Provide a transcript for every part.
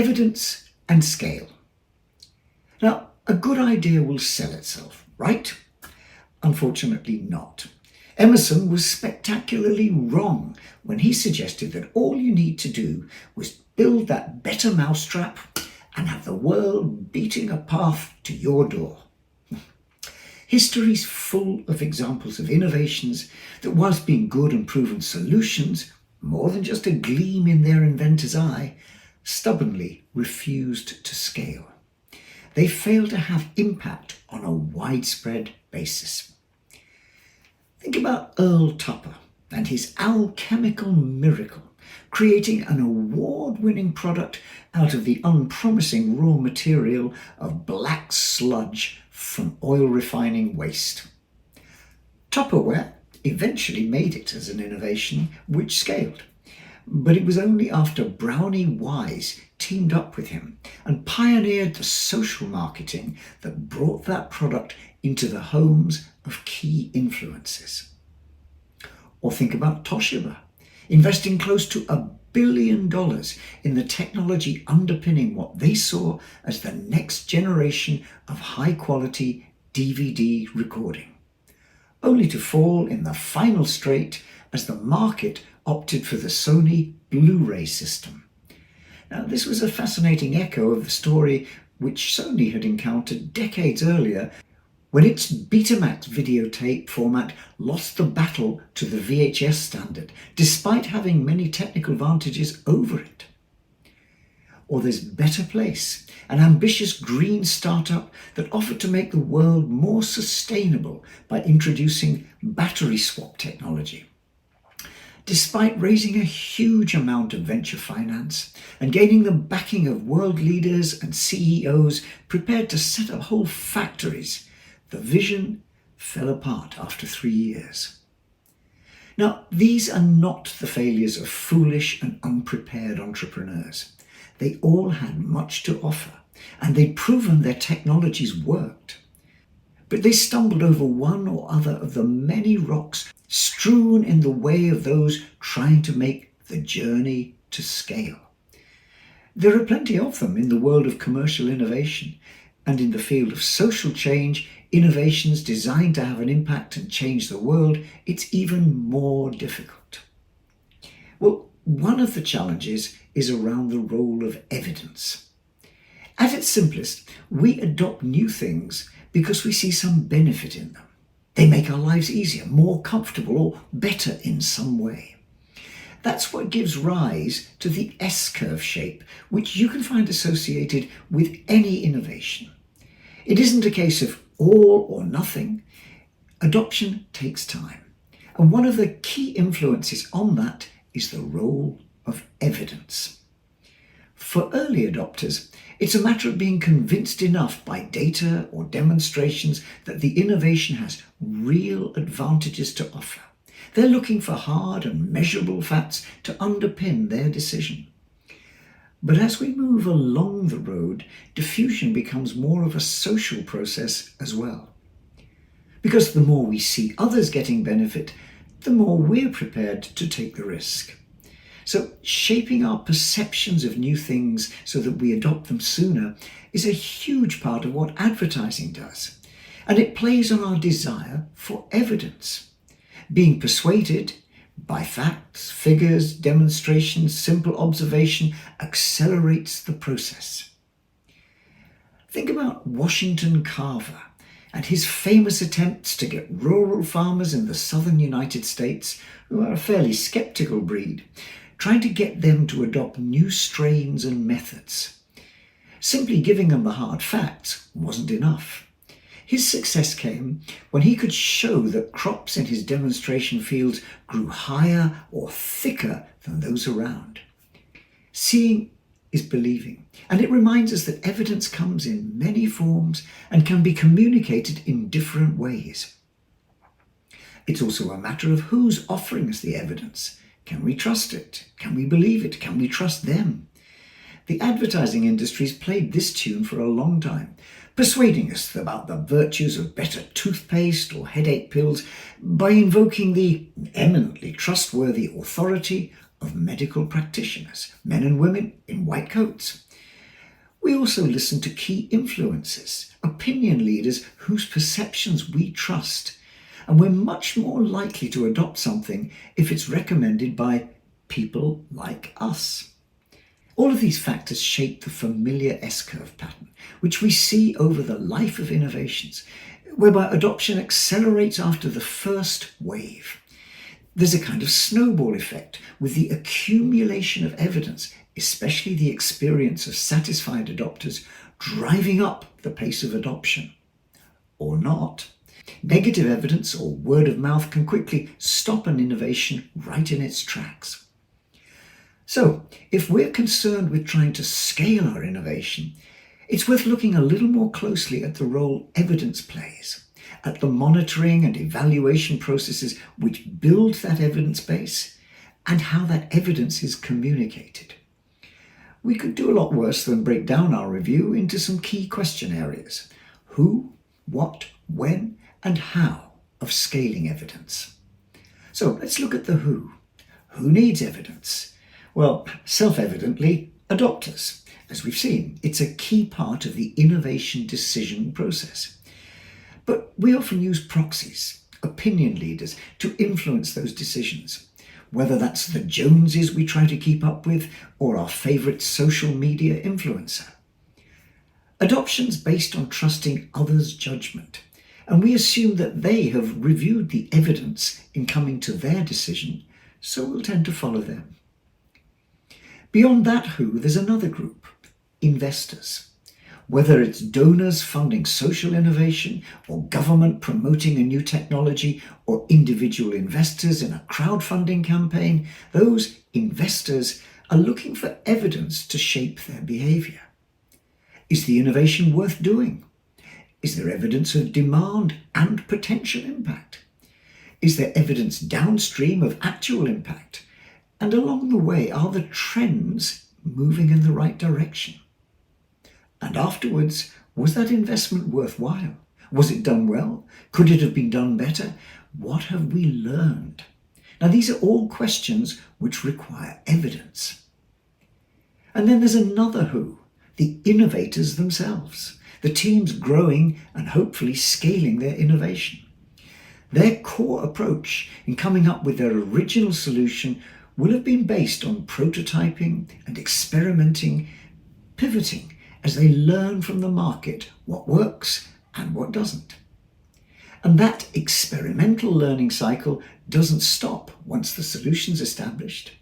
Evidence and scale. Now, a good idea will sell itself, right? Unfortunately not. Emerson was spectacularly wrong when he suggested that all you need to do was build that better mousetrap and have the world beating a path to your door. History's full of examples of innovations that, whilst being good and proven solutions, more than just a gleam in their inventor's eye, stubbornly refused to scale. They failed to have impact on a widespread basis. Think about Earl Tupper and his alchemical miracle, creating an award-winning product out of the unpromising raw material of black sludge from oil refining waste. Tupperware eventually made it as an innovation which scaled, but it was only after Brownie Wise teamed up with him and pioneered the social marketing that brought that product into the homes of key influencers. Or think about Toshiba, investing close to $1 billion in the technology underpinning what they saw as the next generation of high-quality DVD recording, only to fall in the final straight as the market opted for the Sony Blu-ray system. Now, this was a fascinating echo of the story which Sony had encountered decades earlier when its Betamax videotape format lost the battle to the VHS standard, despite having many technical advantages over it. Or there's Better Place, an ambitious green startup that offered to make the world more sustainable by introducing battery swap technology. Despite raising a huge amount of venture finance and gaining the backing of world leaders and CEOs prepared to set up whole factories, the vision fell apart after 3 years. Now, these are not the failures of foolish and unprepared entrepreneurs. They all had much to offer, and they'd proven their technologies worked. But they stumbled over one or other of the many rocks strewn in the way of those trying to make the journey to scale. There are plenty of them in the world of commercial innovation, and in the field of social change, innovations designed to have an impact and change the world, it's even more difficult. Well, one of the challenges is around the role of evidence. At its simplest, we adopt new things because we see some benefit in them. They make our lives easier, more comfortable, or better in some way. That's what gives rise to the S-curve shape, which you can find associated with any innovation. It isn't a case of all or nothing. Adoption takes time. And one of the key influences on that is the role of evidence. For early adopters, it's a matter of being convinced enough by data or demonstrations that the innovation has real advantages to offer. They're looking for hard and measurable facts to underpin their decision. But as we move along the road, diffusion becomes more of a social process as well. Because the more we see others getting benefit, the more we're prepared to take the risk. So shaping our perceptions of new things so that we adopt them sooner is a huge part of what advertising does. And it plays on our desire for evidence. Being persuaded by facts, figures, demonstrations, simple observation accelerates the process. Think about Washington Carver and his famous attempts to get rural farmers in the southern United States, who are a fairly skeptical breed, trying to get them to adopt new strains and methods. Simply giving them the hard facts wasn't enough. His success came when he could show that crops in his demonstration fields grew higher or thicker than those around. Seeing is believing, and it reminds us that evidence comes in many forms and can be communicated in different ways. It's also a matter of who's offering us the evidence. Can we trust it? Can we believe it? Can we trust them? The advertising industry's played this tune for a long time, persuading us about the virtues of better toothpaste or headache pills by invoking the eminently trustworthy authority of medical practitioners, men and women in white coats. We also listen to key influencers, opinion leaders whose perceptions we trust, and we're much more likely to adopt something if it's recommended by people like us. All of these factors shape the familiar S-curve pattern, which we see over the life of innovations, whereby adoption accelerates after the first wave. There's a kind of snowball effect with the accumulation of evidence, especially the experience of satisfied adopters, driving up the pace of adoption. Or not. Negative evidence or word of mouth can quickly stop an innovation right in its tracks. So, if we're concerned with trying to scale our innovation, it's worth looking a little more closely at the role evidence plays, at the monitoring and evaluation processes which build that evidence base, and how that evidence is communicated. We could do a lot worse than break down our review into some key question areas: who, what, when, and how of scaling evidence. So let's look at the who. Who needs evidence? Well, self-evidently, adopters. As we've seen, it's a key part of the innovation decision process. But we often use proxies, opinion leaders, to influence those decisions, whether that's the Joneses we try to keep up with or our favourite social media influencer. Adoption's based on trusting others' judgment, and we assume that they have reviewed the evidence in coming to their decision, so we'll tend to follow them. Beyond that who, there's another group, investors. Whether it's donors funding social innovation, or government promoting a new technology, or individual investors in a crowdfunding campaign, those investors are looking for evidence to shape their behaviour. Is the innovation worth doing? Is there evidence of demand and potential impact? Is there evidence downstream of actual impact? And along the way, are the trends moving in the right direction? And afterwards, was that investment worthwhile? Was it done well? Could it have been done better? What have we learned? Now, these are all questions which require evidence. And then there's another who, the innovators themselves, the teams growing and hopefully scaling their innovation. Their core approach in coming up with their original solution will have been based on prototyping and experimenting, pivoting as they learn from the market what works and what doesn't. And that experimental learning cycle doesn't stop once the solution's established.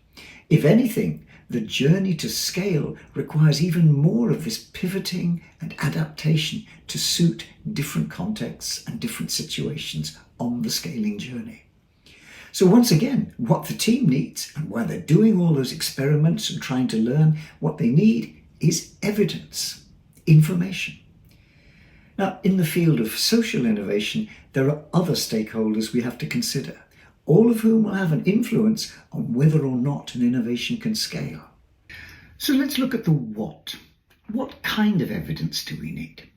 If anything, the journey to scale requires even more of this pivoting and adaptation to suit different contexts and different situations on the scaling journey. So once again, what the team needs and why they're doing all those experiments and trying to learn, what they need is evidence, information. Now, in the field of social innovation, there are other stakeholders we have to consider, all of whom will have an influence on whether or not an innovation can scale. So let's look at the what. What kind of evidence do we need?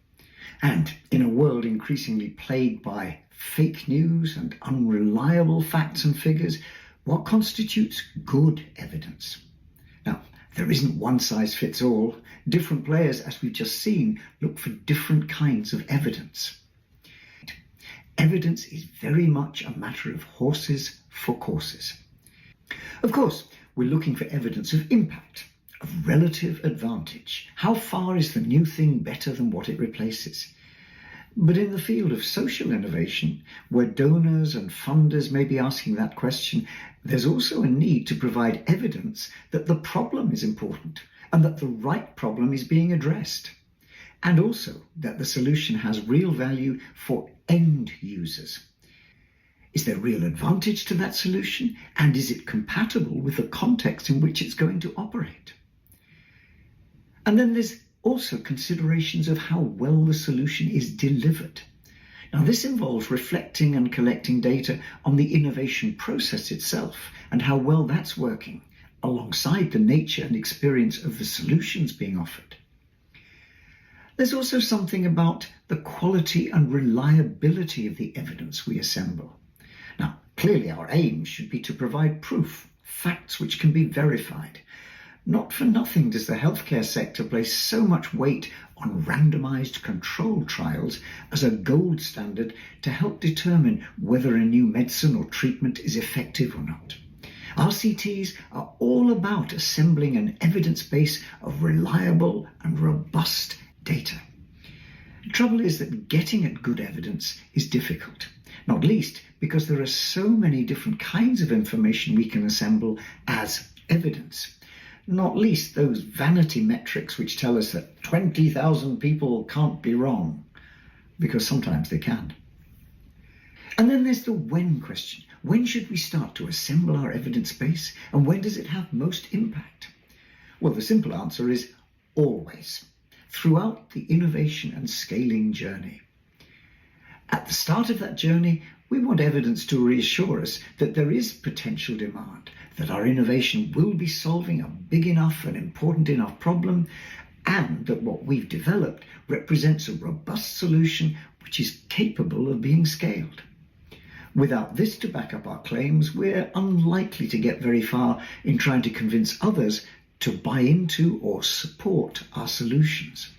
And in a world increasingly plagued by fake news and unreliable facts and figures, what constitutes good evidence? Now, there isn't one size fits all. Different players, as we've just seen, look for different kinds of evidence. Evidence is very much a matter of horses for courses. Of course, we're looking for evidence of impact, of relative advantage. How far is the new thing better than what it replaces? But in the field of social innovation, where donors and funders may be asking that question, there's also a need to provide evidence that the problem is important and that the right problem is being addressed, and also that the solution has real value for end users. Is there real advantage to that solution, and is it compatible with the context in which it's going to operate? And then there's also considerations of how well the solution is delivered. Now, this involves reflecting and collecting data on the innovation process itself and how well that's working, alongside the nature and experience of the solutions being offered. There's also something about the quality and reliability of the evidence we assemble. Now, clearly our aim should be to provide proof, facts which can be verified. Not for nothing does the healthcare sector place so much weight on randomized controlled trials as a gold standard to help determine whether a new medicine or treatment is effective or not. RCTs are all about assembling an evidence base of reliable and robust data. The trouble is that getting at good evidence is difficult, not least because there are so many different kinds of information we can assemble as evidence. Not least those vanity metrics which tell us that 20,000 people can't be wrong, because sometimes they can. And then there's the when question. When should we start to assemble our evidence base, and when does it have most impact? Well, the simple answer is always, throughout the innovation and scaling journey. At the start of that journey, we want evidence to reassure us that there is potential demand, that our innovation will be solving a big enough and important enough problem, and that what we've developed represents a robust solution which is capable of being scaled. Without this to back up our claims, we're unlikely to get very far in trying to convince others to buy into or support our solutions.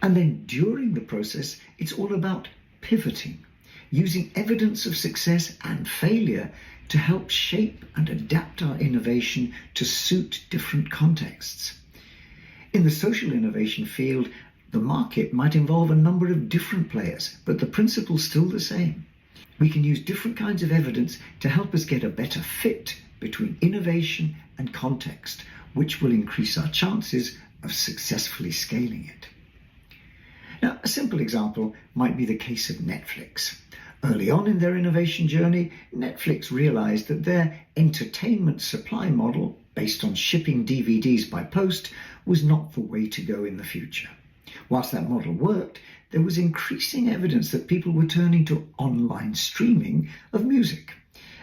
And then during the process, it's all about pivoting, using evidence of success and failure to help shape and adapt our innovation to suit different contexts. In the social innovation field, the market might involve a number of different players, but the principle's still the same. We can use different kinds of evidence to help us get a better fit between innovation and context, which will increase our chances of successfully scaling it. Now, a simple example might be the case of Netflix. Early on in their innovation journey, Netflix realized that their entertainment supply model, based on shipping DVDs by post, was not the way to go in the future. Whilst that model worked, there was increasing evidence that people were turning to online streaming of music.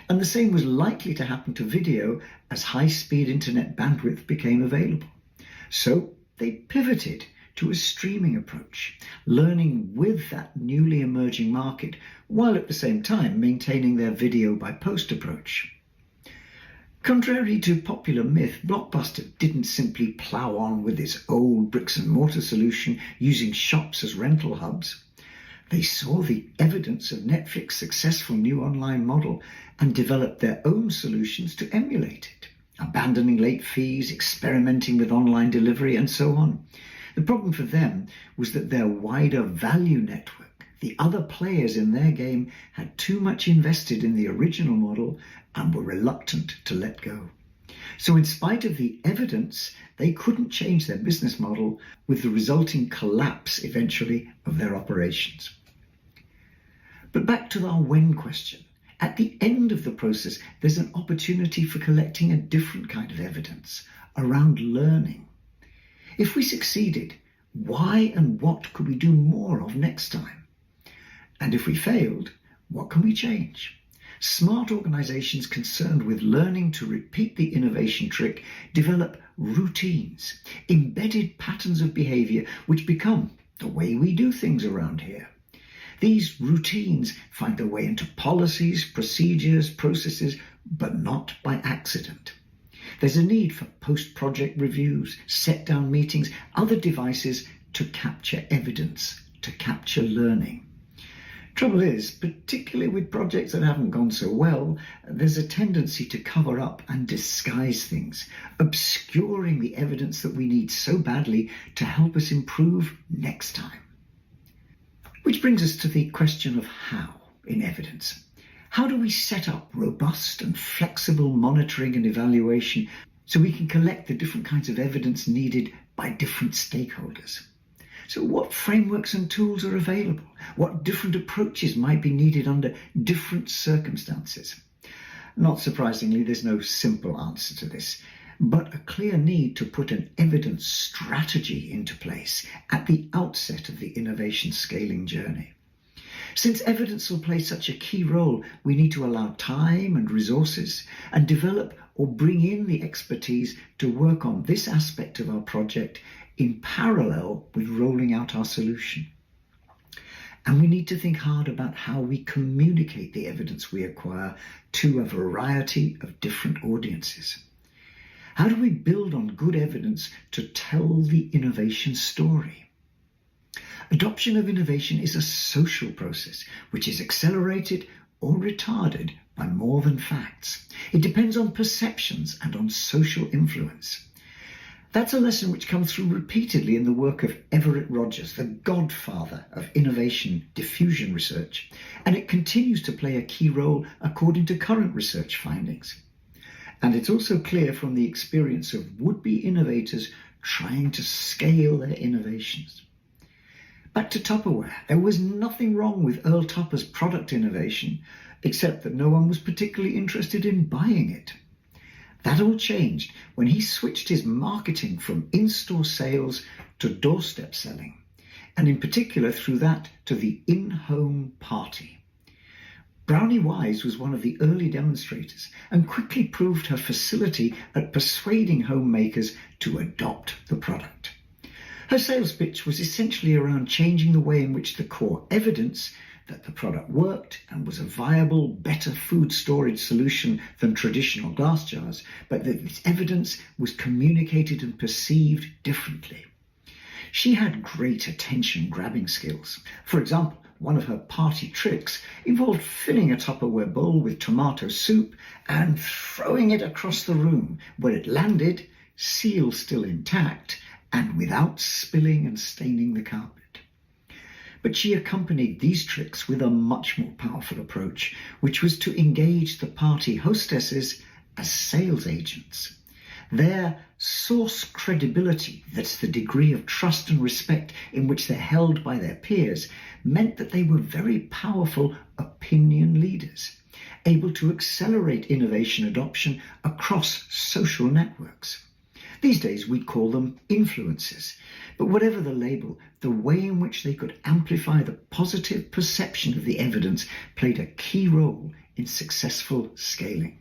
And the same was likely to happen to video as high-speed internet bandwidth became available. So they pivoted to a streaming approach, learning with that newly emerging market, while at the same time maintaining their video by post approach. Contrary to popular myth, Blockbuster didn't simply plough on with its old bricks and mortar solution using shops as rental hubs. They saw the evidence of Netflix's successful new online model and developed their own solutions to emulate it, abandoning late fees, experimenting with online delivery, and so on. The problem for them was that their wider value network, the other players in their game, had too much invested in the original model and were reluctant to let go. So in spite of the evidence, they couldn't change their business model, with the resulting collapse eventually of their operations. But back to our when question. At the end of the process, there's an opportunity for collecting a different kind of evidence around learning. If we succeeded, why and what could we do more of next time? And if we failed, what can we change? Smart organizations concerned with learning to repeat the innovation trick develop routines, embedded patterns of behavior which become the way we do things around here. These routines find their way into policies, procedures, processes, but not by accident. There's a need for post-project reviews, set-down meetings, other devices to capture evidence, to capture learning. Trouble is, particularly with projects that haven't gone so well, there's a tendency to cover up and disguise things, obscuring the evidence that we need so badly to help us improve next time. Which brings us to the question of how in evidence. How do we set up robust and flexible monitoring and evaluation so we can collect the different kinds of evidence needed by different stakeholders? So what frameworks and tools are available? What different approaches might be needed under different circumstances? Not surprisingly, there's no simple answer to this, but a clear need to put an evidence strategy into place at the outset of the innovation scaling journey. Since evidence will play such a key role, we need to allow time and resources and develop or bring in the expertise to work on this aspect of our project in parallel with rolling out our solution. And we need to think hard about how we communicate the evidence we acquire to a variety of different audiences. How do we build on good evidence to tell the innovation story? Adoption of innovation is a social process which is accelerated or retarded by more than facts. It depends on perceptions and on social influence. That's a lesson which comes through repeatedly in the work of Everett Rogers, the godfather of innovation diffusion research, and it continues to play a key role according to current research findings. And it's also clear from the experience of would-be innovators trying to scale their innovations. Back to Tupperware, there was nothing wrong with Earl Tupper's product innovation, except that no one was particularly interested in buying it. That all changed when he switched his marketing from in-store sales to doorstep selling, and in particular through that to the in-home party. Brownie Wise was one of the early demonstrators and quickly proved her facility at persuading homemakers to adopt the product. Her sales pitch was essentially around changing the way in which the core evidence that the product worked and was a viable, better food storage solution than traditional glass jars, but that this evidence was communicated and perceived differently. She had great attention-grabbing skills. For example, one of her party tricks involved filling a Tupperware bowl with tomato soup and throwing it across the room, where it landed, seal still intact, and without spilling and staining the carpet. But she accompanied these tricks with a much more powerful approach, which was to engage the party hostesses as sales agents. Their source credibility, that's the degree of trust and respect in which they're held by their peers, meant that they were very powerful opinion leaders, able to accelerate innovation adoption across social networks. These days we'd call them influencers, but whatever the label, the way in which they could amplify the positive perception of the evidence played a key role in successful scaling.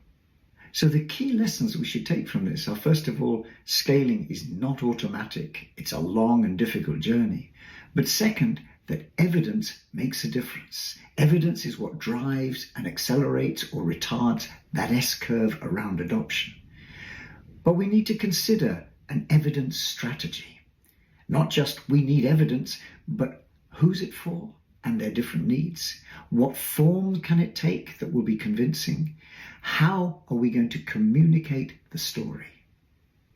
So the key lessons we should take from this are, first of all, scaling is not automatic. It's a long and difficult journey. But second, that evidence makes a difference. Evidence is what drives and accelerates or retards that S-curve around adoption. But we need to consider an evidence strategy. Not just we need evidence, but who's it for and their different needs? What form can it take that will be convincing? How are we going to communicate the story?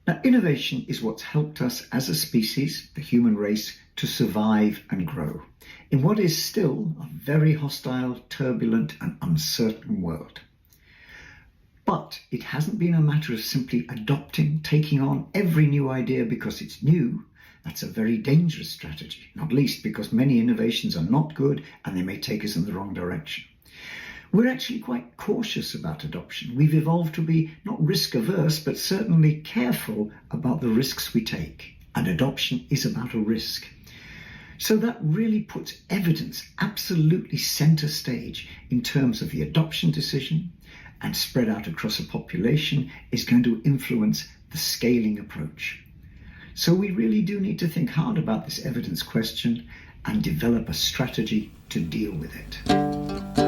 Now, innovation is what's helped us as a species, the human race, to survive and grow in what is still a very hostile, turbulent, and uncertain world. But it hasn't been a matter of simply adopting, taking on every new idea because it's new. That's a very dangerous strategy, not least because many innovations are not good and they may take us in the wrong direction. We're actually quite cautious about adoption. We've evolved to be not risk-averse, but certainly careful about the risks we take. And adoption is about a risk. So that really puts evidence absolutely center stage in terms of the adoption decision, and spread out across a population is going to influence the scaling approach. So we really do need to think hard about this evidence question and develop a strategy to deal with it.